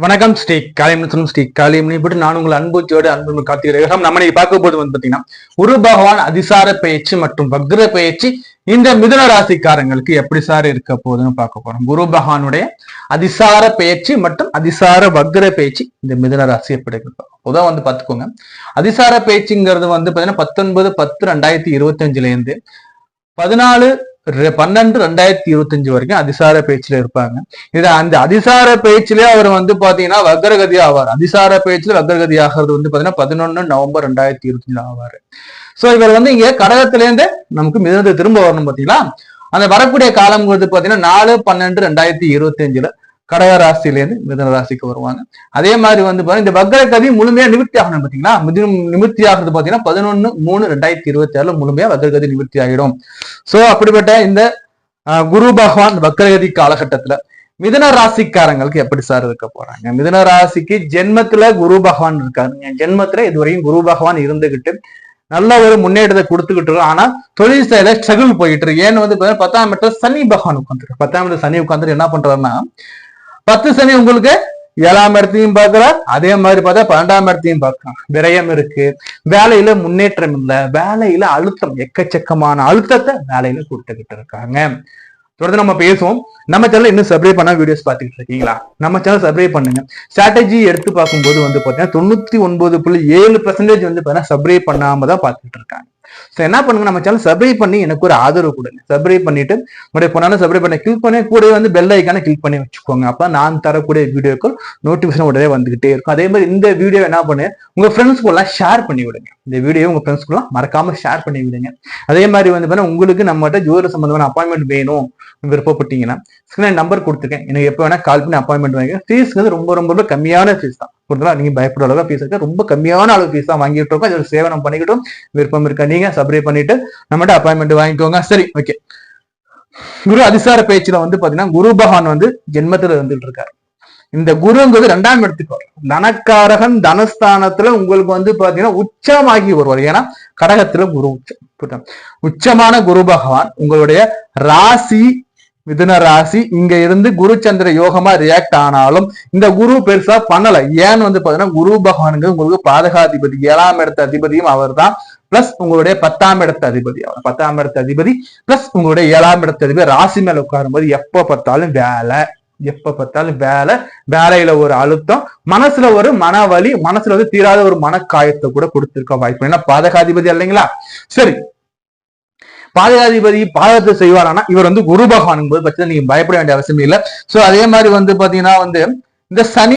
வணக்கம் ஸ்ரீ காளியம்மன் ஸ்ரீ காளியம்மனை பற்றி நான் உங்கள் அன்புச்சியோடு அன்பு கார்த்திகேயம். நம்ம பார்க்க போது பாத்தீங்கன்னா குரு பகவான் அதிசார பயிற்சி மற்றும் வக்ர பயிற்சி இந்த மிதுன ராசிக்காரங்களுக்கு எப்படி சார் இருக்க போகுதுன்னு பார்க்க போறோம். குரு பகவானுடைய அதிசார பயிற்சி மற்றும் அதிசார வக்ர பயிற்சி இந்த மிதுன ராசி எப்படி இருக்கு பொதுவாக பாத்துக்கோங்க. அதிசார பயிற்சிங்கிறது பாத்தீங்கன்னா 19/10/2025 14/12/2025 வரைக்கும் அதிசார பயிற்சியில இருப்பாங்க. இது அந்த அதிசார பயிற்சியிலே அவர் பாத்தீங்கன்னா வக்ரகதி ஆவார். அதிசார பயிற்சியில வக்ரகதி ஆகிறது பாத்தீங்கன்னா 11 நவம்பர் 2025 ஆவாரு. சோ இவர் இங்க கடகத்திலேருந்து நமக்கு மிதந்து திரும்ப வரணும் பாத்தீங்களா. அந்த வரக்கூடிய காலம் பாத்தீங்கன்னா 4/12/2025 கடக ராசியிலேருந்து மிதன ராசிக்கு வருவாங்க. அதே மாதிரி இந்த வக்ரகதி முழுமையா நிவர்த்தி ஆகணும் பாத்தீங்களா. நிவர்த்தி ஆகிறது பாத்தீங்கன்னா 11/3/2026 முழுமையா வக்ரகதி நிவர்த்தி ஆகிடும். சோ அப்படிப்பட்ட இந்த குரு பகவான் வக்ரகதி காலகட்டத்துல மிதன ராசிக்காரங்களுக்கு எப்படி சார் இருக்க போறாங்க? மிதன ராசிக்கு ஜென்மத்துல குரு பகவான் இருக்காருங்க. ஜென்மத்துல இதுவரையும் குரு பகவான் இருந்துகிட்டு நல்ல ஒரு முன்னேற்றத்தை கொடுத்துக்கிட்டு இருக்கோம். ஆனா தொழில் செயல ஸ்ட்ரகிள் போயிட்டு இருக்கு. ஏன்னு 10ஆம் இடத்துல சனி பகவான் உட்காந்துருக்கு. 10ஆம் இடத்துல சனி உட்காந்துட்டு என்ன பண்றாருன்னா 10 சனி உங்களுக்கு 7ஆம் இடத்தையும் பார்க்கிறார். அதே மாதிரி பார்த்தா 12ஆம் இடத்தையும் பார்க்கலாம். விரயம் இருக்கு, வேலையில முன்னேற்றம் இல்லை, வேலையில அழுத்தம், எக்கச்சக்கமான அழுத்தத்தை வேலையில கொடுத்துக்கிட்டு இருக்காங்க. தொடர்ந்து நம்ம பேசுவோம். நம்ம சேனல் இன்னும் சப்ஸ்கிரைப் பண்ணா வீடியோஸ் பார்த்துக்கிட்டு இருக்கீங்களா? நம்ம சேனல் சப்ஸ்கிரைப் பண்ணுங்க. ஸ்ட்ராட்டஜி எடுத்து பார்க்கும்போது பாத்தீங்கன்னா 99.7% சப்ஸ்கிரைப் பண்ணாம தான் பார்த்துட்டு இருக்காங்க. என்ன பண்ணுங்க, நம்ம சேனல் சப்ஸ்கிரைப் பண்ணி எனக்கு ஒரு ஆதரவு கொடுங்க. சப்ஸ்கிரைப் பண்ணிட்டு உங்களுடைய பொண்ணாலும் சப்ஸ்கிரைப் பண்ணி கிளிக் பண்ணி கூட பெல் ஐக்கான கிளிக் பண்ணி வச்சுக்கோங்க. அப்ப நான் தரக்கூடிய வீடியோக்கள் நோட்டிபிகேஷன் உடனே வந்துகிட்டே இருக்கும். அதே மாதிரி இந்த வீடியோ என்ன பண்ணு உங்க ஃப்ரெண்ட்ஸ்க்குள்ள ஷேர் பண்ணி விடுங்க. இந்த வீடியோ உங்க ஃப்ரெண்ட்ஸ்க்குள்ள மறக்காம ஷேர் பண்ணி விடுங்க. அதே மாதிரி உங்களுக்கு நம்மகிட்ட ஜோதிட சம்பந்தமான அப்பாயின்மெண்ட் வேணும் விருப்பப்பட்டீங்கன்னா நம்பர் கொடுத்துருக்கேன். எனக்கு எப்போ வேணா கால் பண்ணி அப்பாயின்மெண்ட் வாங்கிக்க. ஃபீஸ் ரொம்ப ரொம்ப ரொம்ப கம்மியான ஃபீஸ் தான். நீங்க பயப்படுற அளவுக்கு ஃபீஸ் இருக்கு. ரொம்ப கம்மியான அளவு ஃபீஸ் தான் வாங்கிட்டு இருக்கோம். இதோட சேவை நம்ம பண்ணிக்கிட்டோம். விருப்பம் இருக்கா நீங்க சப்ஸ்கிரைப் பண்ணிட்டு நம்மகிட்ட அப்பாயின்மெண்ட் வாங்கிக்கோங்க. சரி, ஓகே. குரு அதிசார பயிற்சியில பாத்தீங்கன்னா குரு பகவான் ஜென்மத்துல இருந்துட்டு இருக்காரு. இந்த குருங்கிறது 2ஆம் இடத்துக்கு வரும். தனக்காரகன் தனஸ்தானத்துல உங்களுக்கு பாத்தீங்கன்னா உச்சமாகி வருவார். ஏன்னா கடகத்துல குரு உச்சம். உச்சமான குரு பகவான் உங்களுடைய ராசி மிதுன ராசி இங்க இருந்து குரு சந்திர யோகமா ரியாக்ட் ஆனாலும் இந்த குரு பெருசா பண்ணல. ஏன்னு பாத்தீங்கன்னா குரு பகவானுங்க உங்களுக்கு பாதகாதிபதி, 7ஆம் இடத்து அதிபதியும் அவர் தான். பிளஸ் உங்களுடைய 10ஆம் இடத்து அதிபதி அவர். 10ஆம் இடத்து அதிபதி பிளஸ் உங்களுடைய 7ஆம் இடத்து அதிபதி ராசி மேல உட்காரும் போது எப்ப பார்த்தாலும் வேலை, வேலையில ஒரு அழுத்தம், மனசுல ஒரு மனவலி, மனசுல தீராத ஒரு மனக்காயத்தை கூட கொடுத்திருக்க வாய்ப்பு. ஏன்னா பாதகாதிபதி இல்லைங்களா? சரி, பாதகாதிபதி பாதகத்தை செய்வாரானா இவர் குரு பகவான் போது பட்சத்தில் நீங்க பயப்பட வேண்டிய அவசியம் இல்லை. சோ அதே மாதிரி பாத்தீங்கன்னா இந்த சனி